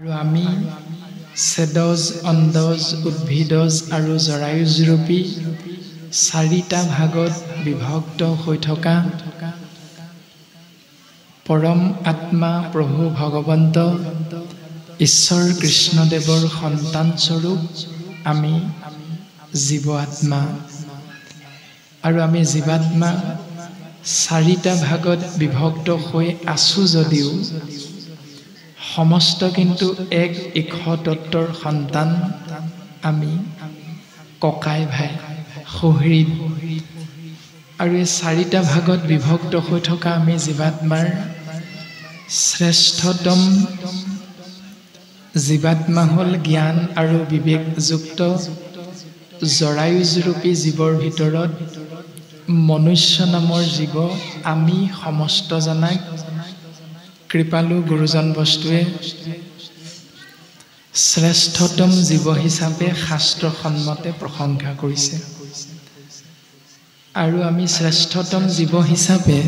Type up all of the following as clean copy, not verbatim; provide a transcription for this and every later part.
আৰু আমি ছেদজ, অণ্ডজ, উদ্ভিদজ আৰু জৰায়ুজৰূপী চাৰিটা ভাগত বিভক্ত হৈ থকা পৰম আত্মা প্ৰভু ভগৱন্ত ঈশ্বৰ কৃষ্ণদেৱৰ সন্তানস্বৰূপ আমি জীৱ আত্মা। আৰু আমি জীৱাত্মা চাৰিটা ভাগত বিভক্ত হৈ আছোঁ যদিও সমস্ত কিন্তু এক ঈশ্বৰ তত্ত্বৰ সন্তান। আমি ককাই ভাই সুহৃদ। আৰু এই চাৰিটা ভাগত বিভক্ত হৈ থকা আমি জীৱাত্মাৰ শ্ৰেষ্ঠতম জীৱাত্মা হ'ল জ্ঞান আৰু বিবেকযুক্ত জৰায়ুজৰূপী জীৱৰ ভিতৰত মনুষ্য নামৰ জীৱ। আমি সমস্ত জনাক কৃপালু গুৰুজন বস্তুৱে শ্ৰেষ্ঠতম জীৱ হিচাপে শাস্ত্ৰসন্মতে প্ৰশংসা কৰিছে। আৰু আমি শ্ৰেষ্ঠতম জীৱ হিচাপে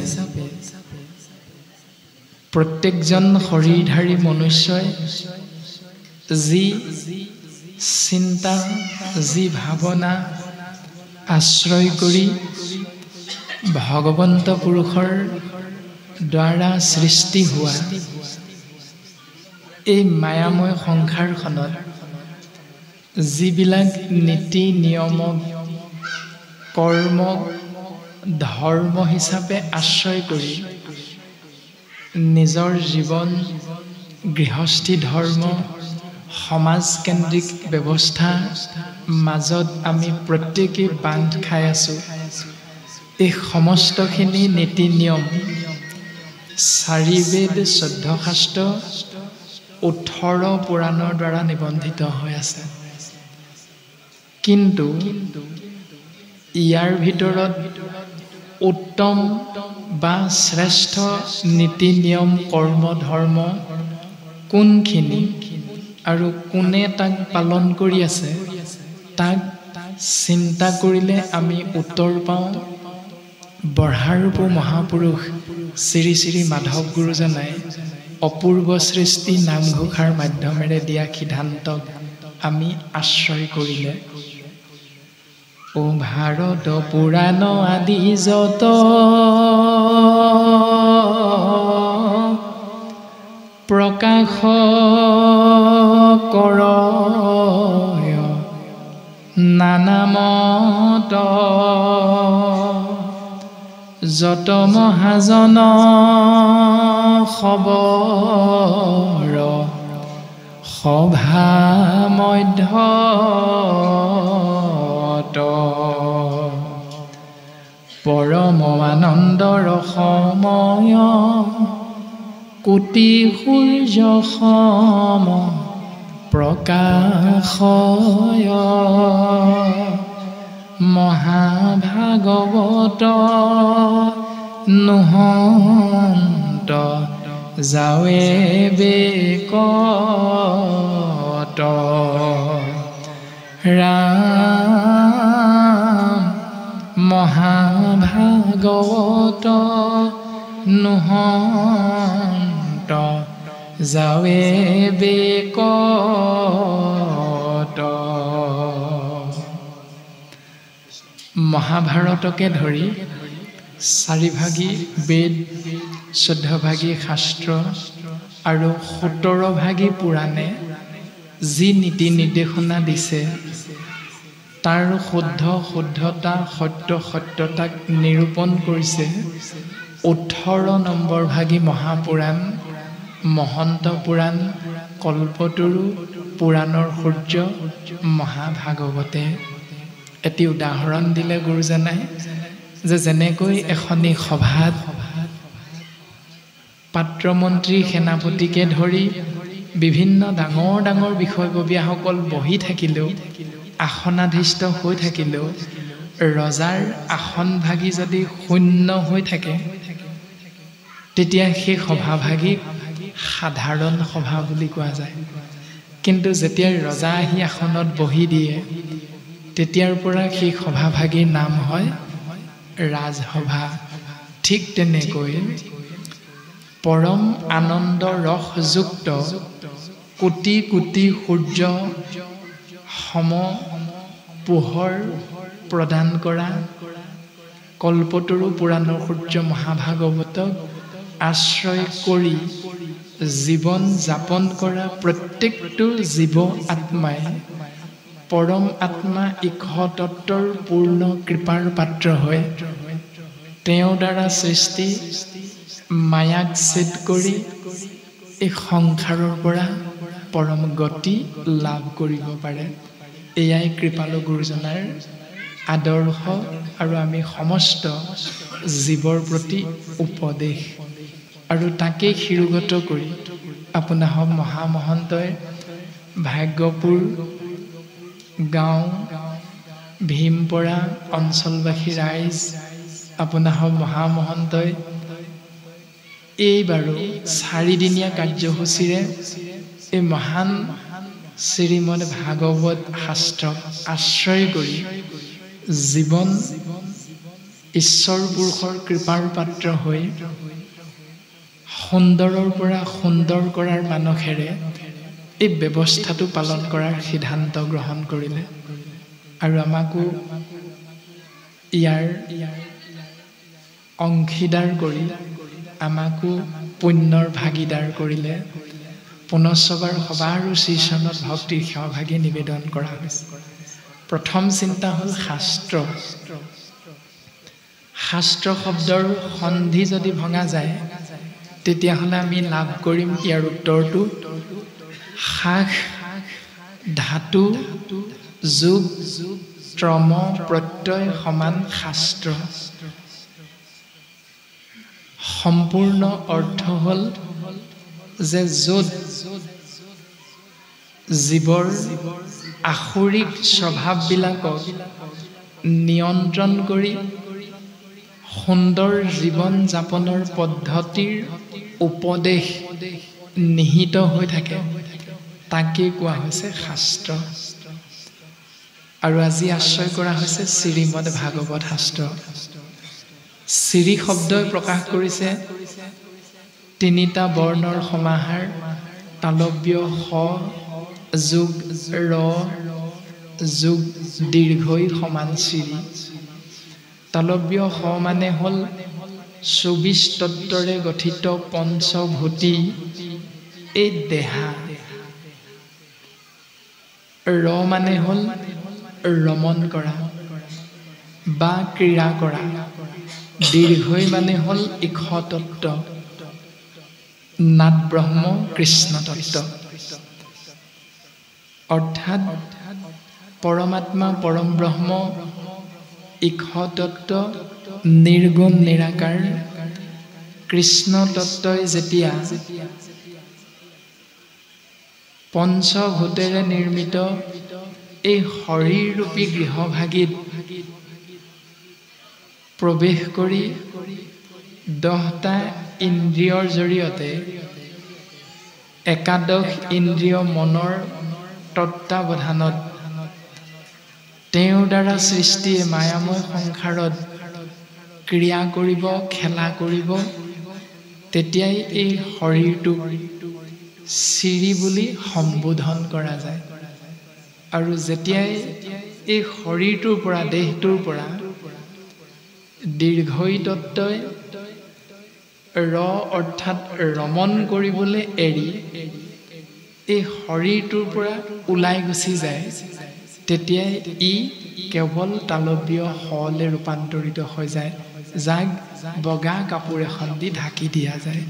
প্ৰত্যেকজন শৰীৰধাৰী মনুষ্যই যি চিন্তা, যি ভাৱনা আশ্ৰয় কৰি ভগৱন্ত পুৰুষৰ দ্বাৰা সৃষ্টি হোৱা এই মায়াময় সংসাৰখনত যিবিলাক নীতি নিয়ম কৰ্ম ধৰ্ম হিচাপে আশ্ৰয় কৰি নিজৰ জীৱন গৃহস্থী ধৰ্ম সমাজকেন্দ্ৰিক ব্যৱস্থা মাজত আমি প্ৰত্যেকেই বান্ধ খাই আছোঁ। এই সমস্তখিনি নীতি নিয়ম 4 বেদ 14 শাস্ত্ৰ 18 পুৰাণৰ দ্বাৰা নিবন্ধিত হৈ আছে। কিন্তু ইয়াৰ ভিতৰত উত্তম বা শ্ৰেষ্ঠ নীতি নিয়ম কৰ্ম ধৰ্ম কোনখিনি আৰু কোনে তাক পালন কৰি আছে, তাক চিন্তা কৰিলে আমি উত্তৰ পাওঁ বঢ়াৰূপ মহাপুৰুষ শ্ৰী শ্ৰী মাধৱ গুৰুজনাই অপূৰ্ব সৃষ্টি নামঘোষাৰ মাধ্যমেৰে দিয়া সিদ্ধান্তক আমি আশ্ৰয় কৰিলে। ও ভাৰত পুৰাণ আদি যত প্ৰকাশ কৰ নানামত যত মহাজন খবৰ সভা মধ্যত পৰম আনন্দৰ সময় কোটি সূৰ্য সম প্ৰকাশয় মহাভাগৱত নোহন্ত যাৱে বেকত ৰাম মহাভাগৱত নোহন্ত যাৱে বেকত। মহাভাৰতকে ধৰি 4 ভাগী বেদ 14 ভাগী শাস্ত্ৰ আৰু 17 ভাগী পুৰাণে যি নীতি নিৰ্দেশনা দিছে তাৰ শুদ্ধতা সত্যতাক নিৰূপণ কৰিছে 18 নম্বৰ ভাগী মহাপুৰাণ মহন্ত পুৰাণ কল্পতৰু পুৰাণৰ সূৰ্য মহাভাগৱতে। এটি উদাহৰণ দিলে গুৰুজনাই যে যেনেকৈ এখনি সভাত পাত্ৰমন্ত্ৰী সেনাপতিকে ধৰি বিভিন্ন ডাঙৰ ডাঙৰ বিষয়ববীয়াসকল বহি থাকিলেও আসনাধীষ্ঠ হৈ থাকিলেও ৰজাৰ আসন ভাগি যদি শূন্য হৈ থাকে তেতিয়া সেই সভাভাগিক সাধাৰণ সভা বুলি কোৱা যায়। কিন্তু যেতিয়া ৰজা আহি আসনত বহি দিয়ে তেতিয়াৰ পৰা সেই সভাভাগীৰ নাম হয় ৰাজসভা। ঠিক তেনেকৈ পৰম আনন্দ ৰসযুক্ত কোটি কোটি সূৰ্য সম পোহৰ প্ৰদান কৰা কল্পতৰু পুৰাণৰ সূৰ্য মহাভাগৱতক আশ্ৰয় কৰি জীৱন যাপন কৰা প্ৰত্যেকটো জীৱ আত্মাই পৰম আত্মা ঈশ তত্ত্বৰ পূৰ্ণ কৃপাৰ পাত্ৰ হয় তেওঁৰ দ্বাৰা সৃষ্টি মায়াক ছেদ কৰি এই সংসাৰৰ পৰা পৰম গতি লাভ কৰিব পাৰে এয়াই কৃপালু গুৰুজনাৰ আদৰ্শ আৰু আমি সমস্ত জীৱৰ প্ৰতি উপদেশ আৰু তাকে শিৰোগত কৰি আপোনাসৱ মহামহন্তই ভাগ্যপুৰ গাঁও ভীমপৰা অঞ্চলবাসী ৰাইজ আপোনাসৱ মহামহন্তই এইবাৰো 4 দিনীয়া কাৰ্যসূচীৰে এই মহান শ্ৰীমদ ভাগৱত শাস্ত্ৰক আশ্ৰয় কৰি জীৱন ঈশ্বৰ পুৰুষৰ কৃপাৰ পাত্ৰ হৈ সুন্দৰৰ পৰা সুন্দৰ কৰাৰ মানসেৰে এই ব্যৱস্থাটো পালন কৰাৰ সিদ্ধান্ত গ্ৰহণ কৰিলে আৰু আমাকো ইয়াৰ অংশীদাৰ কৰি আমাকো পুণ্যৰ ভাগীদাৰ কৰিলে পুনশ্চবাৰ সভা আৰু শ্ৰীচৰণত ভক্তিৰ সেৱাভাগী নিবেদন কৰা হৈছে প্ৰথম চিন্তা হ'ল শাস্ত্ৰ শাস্ত্ৰ শব্দৰ সন্ধি যদি ভঙা যায় তেতিয়াহ'লে আমি লাভ কৰিম ইয়াৰ উত্তৰটো শাস ধাতু যোগ ত্ৰম প্ৰত্যয় সমান শাস্ত্ৰ সম্পূৰ্ণ অৰ্থ হ'ল যে য'ত জীৱৰ আসুৰিক স্বভাৱবিলাকক নিয়ন্ত্ৰণ কৰি সুন্দৰ জীৱন যাপনৰ পদ্ধতিৰ উপদেশ নিহিত হৈ থাকে তাকে কোৱা হৈছে শাস্ত্ৰ আৰু আজি আশ্ৰয় কৰা হৈছে শ্ৰীমদ ভাগৱত শাস্ত্ৰ শ্ৰী শব্দই প্ৰকাশ কৰিছে তিনিটা বৰ্ণৰ সমাহাৰ তালব্য স যোগ ৰ যোগ দীৰ্ঘই সমান শ্ৰী তালব্য স মানে হ'ল 24 তত্ত্বৰে গঠিত পঞ্চভূতি এই দেহা ৰ মানে হ'ল ৰমন কৰা বা ক্ৰীড়া কৰা দীৰ্ঘই মানে হ'ল ঈশ তত্ত্ব নাদ ব্ৰহ্ম কৃষ্ণ তত্ত্ব অৰ্থাৎ পৰমাত্মা পৰম ব্ৰহ্ম ঈশ তত্ত্ব নিৰ্গুণ নিৰাকাৰ কৃষ্ণ তত্ত্বই যেতিয়া পঞ্চভূতেৰে নিৰ্মিত এই শৰীৰৰূপী গৃহভাগীত প্ৰৱেশ কৰি 10টা ইন্দ্ৰিয়ৰ জৰিয়তে একাদশ ইন্দ্ৰিয় মনৰ তত্ত্বাৱধানত তেওঁৰ দ্বাৰা সৃষ্টি মায়াময় সংসাৰত ক্ৰিয়া কৰিব খেলা কৰিব তেতিয়াই এই শৰীৰটোক শ্ৰী বুলি সম্বোধন কৰা যায় আৰু যেতিয়াই এই শৰীৰটোৰ পৰা দেহটোৰ পৰা দীৰ্ঘই তত্ত্বই ৰ অৰ্থাৎ ৰমন কৰিবলৈ এৰি এই শৰীৰটোৰ পৰা ওলাই গুচি যায় তেতিয়াই ই কেৱল তালব্য হলে ৰূপান্তৰিত হৈ যায় যাক বগা কাপোৰ এখন দি ঢাকি দিয়া যায়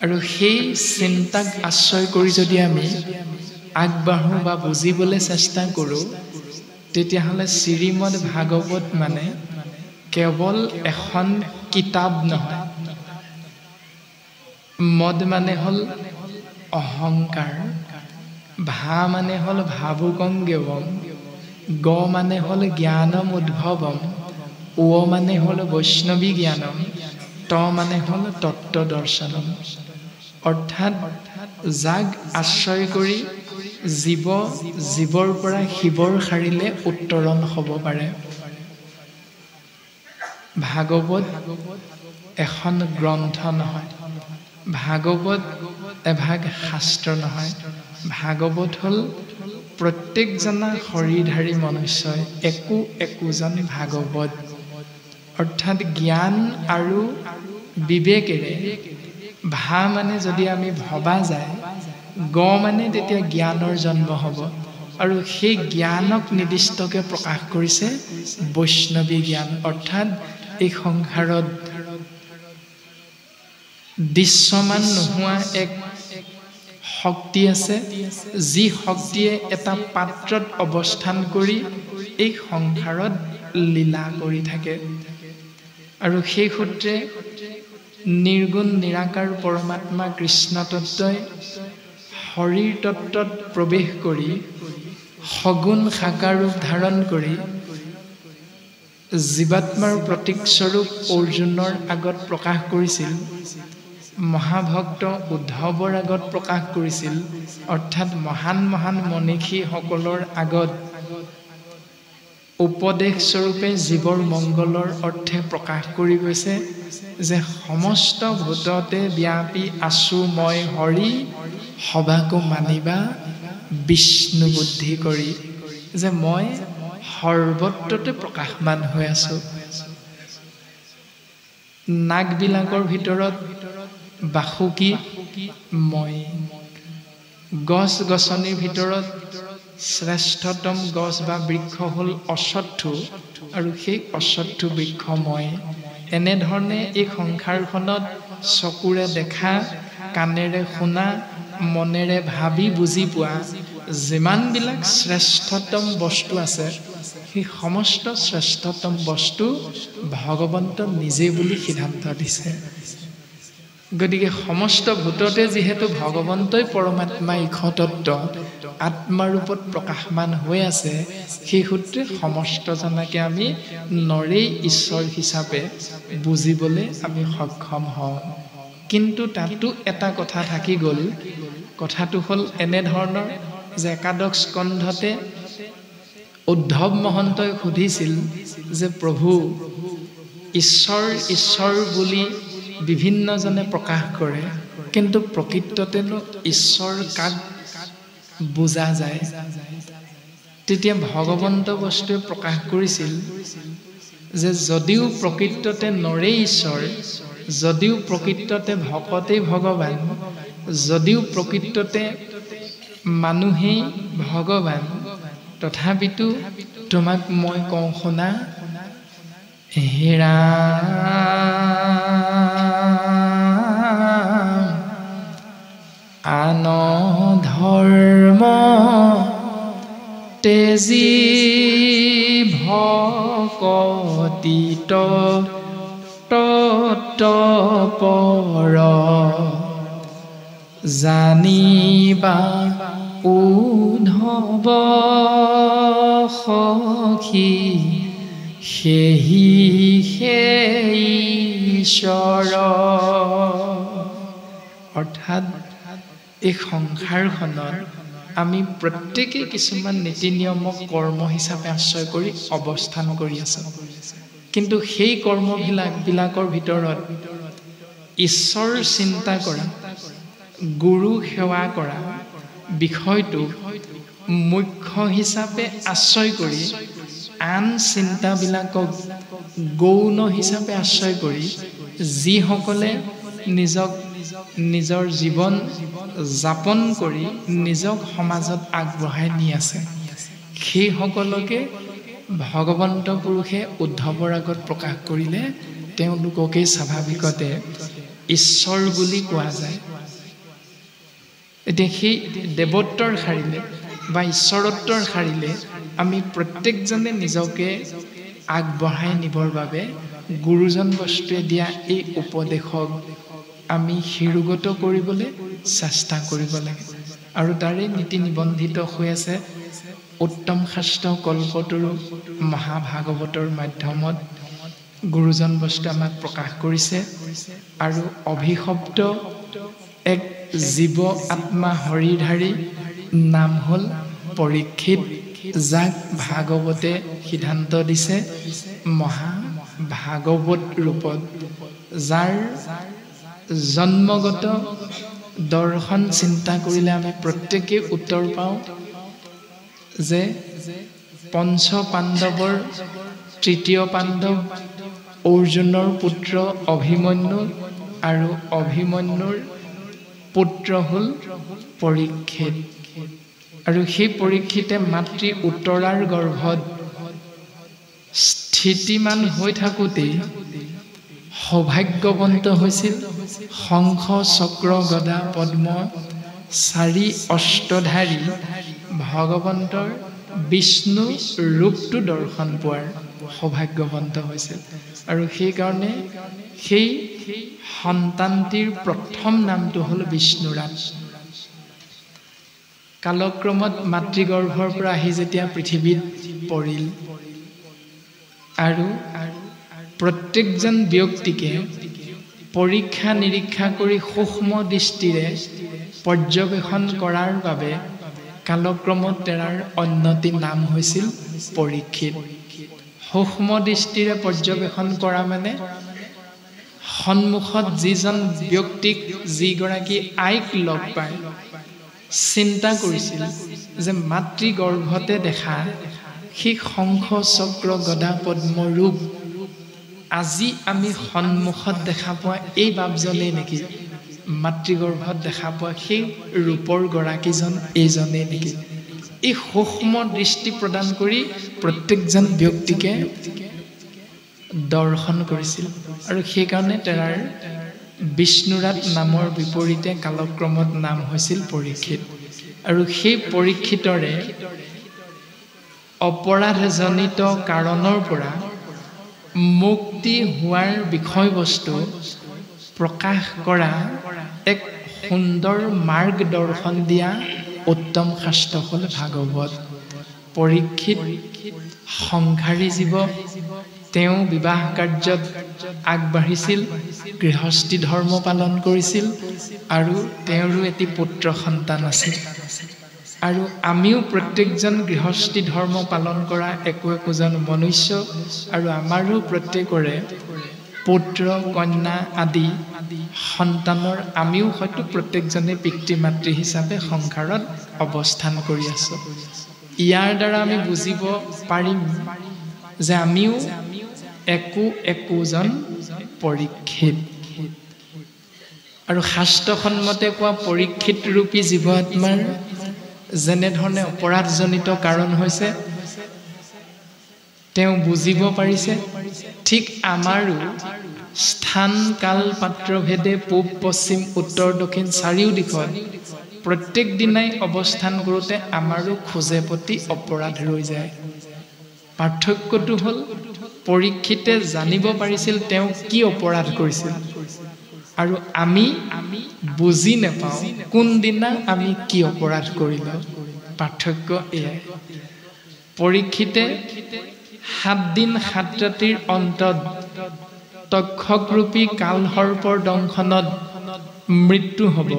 আৰু সেই চিন্তাক আশ্ৰয় কৰি যদি আমি আগবাঢ়ো বা বুজিবলৈ চেষ্টা কৰোঁ তেতিয়াহ'লে শ্ৰীমদ ভাগৱত মানে কেৱল এখন কিতাপ নহয় মদ মানে হ'ল অহংকাৰ ভা মানে হ'ল ভাবুকংগেৱম গ মানে হ'ল জ্ঞানম উদ্ভৱম ও মানে হ'ল বৈষ্ণৱী জ্ঞানম ত মানে হ'ল তত্ত্ব দৰ্শনম অৰ্থাৎ যাক আশ্ৰয় কৰি জীৱৰ পৰা শিৱৰ শাৰীলে উত্তৰণ হ'ব পাৰে ভাগৱত এখন গ্ৰন্থ নহয় ভাগৱত এভাগ শাস্ত্ৰ নহয়। ভাগৱত হ'ল প্ৰত্যেকজনা শৰীৰধাৰী মনুষ্যই একোজন ভাগৱত, অৰ্থাৎ জ্ঞান আৰু বিবেকেৰে। ভা মানে যদি আমি ভবা যায়, গ মানে তেতিয়া জ্ঞানৰ জন্ম হ'ব, আৰু সেই জ্ঞানক নিৰ্দিষ্টকৈ প্ৰকাশ কৰিছে বৈষ্ণৱী জ্ঞান। অৰ্থাৎ এই সংসাৰত দৃশ্যমান নোহোৱা এক শক্তি আছে, যি শক্তিয়ে এটা পাত্ৰত অৱস্থান কৰি এই সংসাৰত লীলা কৰি থাকে। আৰু সেই সূত্ৰে নিৰ্গুণ নিৰাকাৰ পৰমাত্মা কৃষ্ণ তত্ত্বই শৰীৰ তত্ত্বত প্ৰৱেশ কৰি সগুণ সাকাৰ ৰূপ ধাৰণ কৰি জীৱাত্মাৰ প্ৰতীকস্বৰূপ অৰ্জুনৰ আগত প্ৰকাশ কৰিছিল, মহাভক্ত উদ্ধৱৰ আগত প্ৰকাশ কৰিছিল, অৰ্থাৎ মহান মহান মনীষীসকলৰ আগত উপদেশ স্বৰূপে জীৱৰ মংগলৰ অৰ্থে প্ৰকাশ কৰি গৈছে যে সমস্ত ভূততে ব্যাপী আছো মই হৰি, সবাকো মানিবা বিষ্ণু বুদ্ধি কৰি। যে মই সৰ্বত্ৰতে প্ৰকাশমান হৈ আছো। নাগবিলাকৰ ভিতৰত বাসুকী মই, গছ গছনিৰ ভিতৰত শ্ৰেষ্ঠতম গছ বা বৃক্ষ হ'ল অশ্বত্থু, আৰু সেই অশ্বত্থু বৃক্ষ মই। এনেধৰণে এই সংসাৰখনত চকুৰে দেখা, কাণেৰে শুনা, মনেৰে ভাবি বুজি পোৱা যিমানবিলাক শ্ৰেষ্ঠতম বস্তু আছে, সেই সমস্ত শ্ৰেষ্ঠতম বস্তু ভগৱন্ত নিজে বুলি সিদ্ধান্ত দিছে। গতিকে সমস্ত ভূততে যিহেতু ভগৱন্তই পৰমাত্মা ইক্ষতত্ত্ব আত্মাৰূপত প্ৰকাশমান হৈ আছে, সেই সূত্ৰে সমস্তজনাকে আমি নৰেই ঈশ্বৰ হিচাপে বুজিবলৈ আমি সক্ষম হওঁ। কিন্তু তাতো এটা কথা থাকি গ'ল। কথাটো হ'ল এনেধৰণৰ যে একাদশ স্কন্ধতে উদ্ধৱ মহন্তই সুধিছিল যে প্ৰভু, ঈশ্বৰ ঈশ্বৰ বুলি বিভিন্নজনে প্ৰকাশ কৰে, কিন্তু প্ৰকৃততেনো ঈশ্বৰ কাক বুজা যায়? তেতিয়া ভগৱন্ত বস্তুৱে প্ৰকাশ কৰিছিল যে যদিও প্ৰকৃততে নৰেই ঈশ্বৰ, যদিও প্ৰকৃততে ভকতেই ভগৱান, যদিও প্ৰকৃততে মানুহেই ভগৱান, তথাপিতো তোমাক মই কওঁ শুনা, হে ৰাম, আন ধৰ্ম তেজি ভকতিত তত্পৰ, জানিবা উদ্ধৱ সখী, সেহি সেই ঈশ্বৰ। অৰ্থাৎ এই সংসাৰখনত আমি প্ৰত্যেকেই কিছুমান নীতি নিয়মক কৰ্ম হিচাপে আশ্ৰয় কৰি অৱস্থান কৰি আছোঁ। কিন্তু সেই কৰ্মবিলাকৰ ভিতৰত ঈশ্বৰ চিন্তা কৰা, গুৰু সেৱা কৰা বিষয়টো মুখ্য হিচাপে আশ্ৰয় কৰি, আন চিন্তাবিলাকক গৌণ হিচাপে আশ্ৰয় কৰি যিসকলে নিজক নিজৰ জীৱন যাপন কৰি নিজক সমাজত আগবঢ়াই নি আছে, সেইসকলকে ভগৱন্ত পুৰুষে উদ্ধৱৰ আগত প্ৰকাশ কৰিলে তেওঁলোককে স্বাভাৱিকতে ঈশ্বৰ বুলি কোৱা যায়। এতিয়া সেই দেৱত্বৰ শাৰীলে বা ঈশ্বৰত্বৰ শাৰীলে আমি প্ৰত্যেকজনে নিজকে আগবঢ়াই নিবৰ বাবে গুৰুজন বস্তুৱে দিয়া এই উপদেশক আমি শিৰোগত কৰিবলৈ চেষ্টা কৰিব লাগে। আৰু তাৰে নীতি নিবন্ধিত হৈ আছে উত্তম শাস্ত্ৰ কল্পতৰু মহাভাগৱতৰ মাধ্যমত গুৰুজন বস্তু আমাক প্ৰকাশ কৰিছে। আৰু অভিশপ্ত এক জীৱ আত্মা শৰীৰধাৰী নাম হ'ল পৰীক্ষিত, যাক ভাগৱতে সিদ্ধান্ত দিছে মহাভাগৱত ৰূপত, যাৰ জন্মগত দৰ্শন চিন্তা কৰিলে আমি প্ৰত্যেকেই উত্তৰ পাওঁ যে পঞ্চ পাণ্ডৱৰ তৃতীয় পাণ্ডৱ অৰ্জুনৰ পুত্ৰ অভিমন্যু আৰু অভিমন্যুৰ পুত্ৰ হ'ল পৰীক্ষিত আৰু সেই পৰীক্ষিতে মাতৃ উত্তৰাৰ গৰ্ভত স্থিতিমান হৈ থাকোঁতেই সৌভাগ্যৱন্ত হৈছিল শংখ চক্ৰ গদা পদ্ম চাৰি অষ্টধাৰী ভগৱন্তৰ বিষ্ণু ৰূপটো দৰ্শন পোৱাৰ সৌভাগ্যৱন্ত হৈছিল আৰু সেইকাৰণে সেই সন্তানটিৰ প্ৰথম নামটো হ'ল বিষ্ণুৰাত কালক্ৰমত মাতৃগৰ্ভৰ পৰা আহি যেতিয়া পৃথিৱীত পৰিল আৰু প্ৰত্যেকজন ব্যক্তিকে পৰীক্ষা নিৰীক্ষা কৰি সূক্ষ্ম দৃষ্টিৰে পৰ্যবেক্ষণ কৰাৰ বাবে কালক্ৰমত তেৰাৰ অন্যটি নাম হৈছিল পৰীক্ষিত সূক্ষ্ম দৃষ্টিৰে পৰ্যবেক্ষণ কৰা মানে সন্মুখত যিজন ব্যক্তিক যিগৰাকী আইক লগ পায় চিন্তা কৰিছিল যে মাতৃগৰ্ভতে দেখা সেই শংখ চক্ৰ গদা পদ্ম ৰূপ আজি আমি সন্মুখত দেখা পোৱা এই বাপজনেই নেকি মাতৃগৰ্ভত দেখা পোৱা সেই ৰূপৰ গৰাকীজন এইজনেই নেকি এই সূক্ষ্ম দৃষ্টি প্ৰদান কৰি প্ৰত্যেকজন ব্যক্তিকে দৰ্শন কৰিছিল আৰু সেইকাৰণে তেৰাৰ বিষ্ণুৰাত নামৰ বিপৰীতে কালক্ৰমত নাম হৈছিল পৰীক্ষিত আৰু সেই পৰীক্ষিতৰে অপৰাধজনিত কাৰণৰ পৰা মুক্তি হোৱাৰ বিষয়বস্তু প্ৰকাশ কৰা এক সুন্দৰ মাৰ্গদৰ্শন দিয়া উত্তম শাস্ত্ৰ হ'ল ভাগৱত পৰীক্ষিত সংসাৰী জীৱ তেওঁ বিবাহ কাৰ্যত আগবাঢ়িছিল গৃহস্থী ধৰ্ম পালন কৰিছিল আৰু তেওঁৰো এটি পুত্ৰ সন্তান আছিল আৰু আমিও প্ৰত্যেকজন গৃহস্থী ধৰ্ম পালন কৰা একোজন মনুষ্য আৰু আমাৰো প্ৰত্যেকৰে পুত্ৰ কন্যা আদি সন্তানৰ আমিও হয়তো প্ৰত্যেকজনে পিতৃ মাতৃ হিচাপে সংসাৰত অৱস্থান কৰি আছোঁ ইয়াৰ দ্বাৰা আমি বুজিব পাৰিম যে আমিও একোজন পৰীক্ষিত আৰু শাস্ত্ৰসন্মতে কোৱা পৰীক্ষিত ৰূপী জীৱাত্মাৰ যেনেধৰণে অপৰাধজনিত কাৰণ হৈছে তেওঁ বুজিব পাৰিছে ঠিক আমাৰো স্থান কাল পাত্ৰ ভেদে পূব পশ্চিম উত্তৰ দক্ষিণ চাৰিও দিশত প্ৰত্যেক দিনাই অৱস্থান কৰোঁতে আমাৰো খোজে প্ৰতি অপৰাধ ৰৈ যায় পাৰ্থক্যটো হ'ল পৰীক্ষিতে জানিব পাৰিছিল তেওঁ কি অপৰাধ কৰিছিল আৰু আমি বুজি নাপাওঁ কোনদিনা আমি কি অপৰাধ কৰিলোঁ পাৰ্থক্য এয়াই পৰীক্ষিতে 7 দিন 7 ৰাতিৰ অন্তত তক্ষকৰূপী কালসৰ্পৰ দংশনত মৃত্যু হ'ব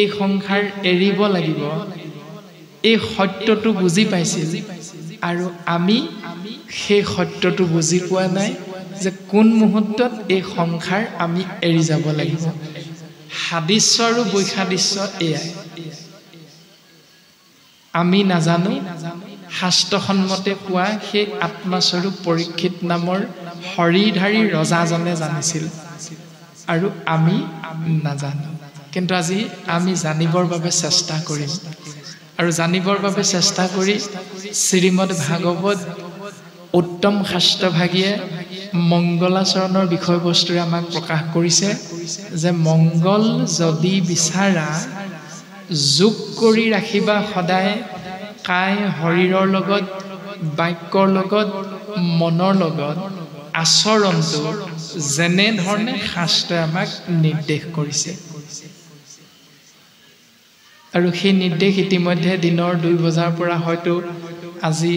এই সংসাৰ এৰিব লাগিব এই সত্যটো বুজি পাইছিল আৰু আমি সেই সত্যটো বুজি পোৱা নাই যে কোন মুহূৰ্তত এই সংসাৰ আমি এৰি যাব লাগিব হাদিশ্য আৰু বৈখাদিশ্য এয়াই আমি নাজানো শাস্ত্ৰসন্মতে কোৱা সেই আত্মাস্বৰূপ পৰীক্ষিত নামৰ হৰিধাৰী ৰজাজনে জানিছিল আৰু আমি নাজানো কিন্তু আজি আমি জানিবৰ বাবে চেষ্টা কৰিম আৰু জানিবৰ বাবে চেষ্টা কৰি শ্ৰীমদ ভাগৱত উত্তম শাস্ত্ৰভাগীয়ে মংগলাচৰণৰ বিষয়বস্তুৰে আমাক প্ৰকাশ কৰিছে যে মংগল যদি বিচাৰা যোগ কৰি ৰাখিবা সদায় কায় শৰীৰৰ লগত বাক্যৰ লগত মনৰ লগত আচৰণটো যেনেধৰণে শাস্ত্ৰই আমাক নিৰ্দেশ কৰিছে আৰু সেই নিৰ্দেশ ইতিমধ্যে দিনৰ 2 বজাৰ পৰা হয়তো আজি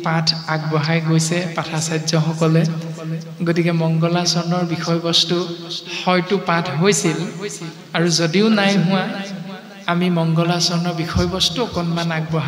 পাঠ আগবঢ়াই গৈছে পাঠাচাৰ্যসকলে গতিকে মংগলাচৰণৰ বিষয়বস্তু হয়তো পাঠ হৈছিল আৰু যদিও নাই হোৱা আমি মংগলাচৰণৰ বিষয়বস্তু অকণমান আগবঢ়াই